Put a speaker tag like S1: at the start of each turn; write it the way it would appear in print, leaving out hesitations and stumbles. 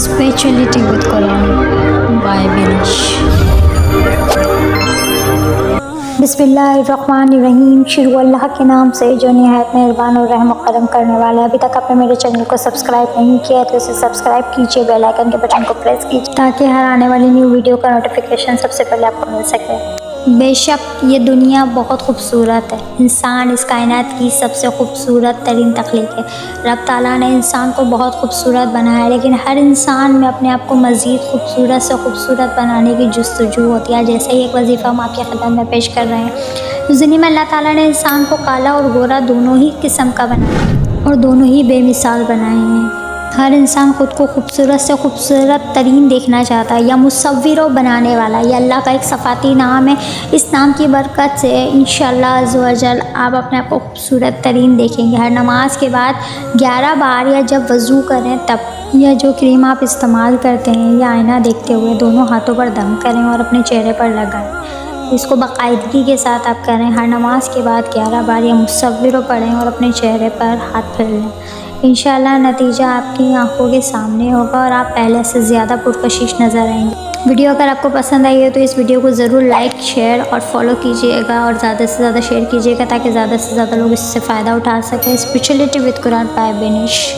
S1: Spirituality with Quran by Binish. बिस्मिल्लाहिर्रहमानिर्रहीम। शुरू अल्लाह के नाम से जो निहायत मेहरबान और रहम और करम करने वाला है। अभी तक आपने मेरे चैनल को सब्सक्राइब नहीं किया है तो इसे सब्सक्राइब कीजिए, बेल आइकन के बटन को प्रेस कीजिए ताकि हर आने वाली न्यू वीडियो का नोटिफिकेशन सबसे पहले आपको मिल सके। बेशक ये दुनिया बहुत खूबसूरत है। इंसान इस कायनात की सबसे खूबसूरत तरीन तख्लीक है। रब ताला ने इंसान को बहुत खूबसूरत बनाया है, लेकिन हर इंसान में अपने आप को मज़ीद खूबसूरत से खूबसूरत बनाने की जुस्तजू होती है। जैसे ही एक वजीफ़ा हम आपकी खिदमत में पेश कर रहे हैं। इस दुनिया में अल्लाह ताला ने इंसान को काला और गोरा दोनों ही किस्म का बनाया और दोनों ही बेमिसाल बनाए हैं। हर इंसान ख़ुद को खूबसूरत से खूबसूरत तरीन देखना चाहता है। या मुसव्विर बनाने वाला, ये अल्लाह का एक सफ़ाती नाम है। इस नाम की बरकत से इंशाअल्लाह अज़्ज़ व जल आप अपने आप को खूबसूरत तरीन देखेंगे। हर नमाज के बाद 11 बार या जब वज़ू करें तब, या जो क्रीम आप इस्तेमाल करते हैं या आईना देखते हुए दोनों हाथों पर दम करें और अपने चेहरे पर लगाएं। इसको बाकायदगी के साथ आप करें। हर नमाज के बाद 11 बार या मुसव्विर पढ़ें और अपने चेहरे पर हाथ फेर लें। इंशाअल्लाह नतीजा आपकी आंखों के सामने होगा और आप पहले से ज़्यादा पुरकशिश नज़र आएंगे। वीडियो अगर आपको पसंद आई है तो इस वीडियो को ज़रूर लाइक, शेयर और फॉलो कीजिएगा और ज़्यादा से ज़्यादा शेयर कीजिएगा ताकि ज़्यादा से ज़्यादा लोग इससे फ़ायदा उठा सकें। Spirituality with Quran by बिनिश।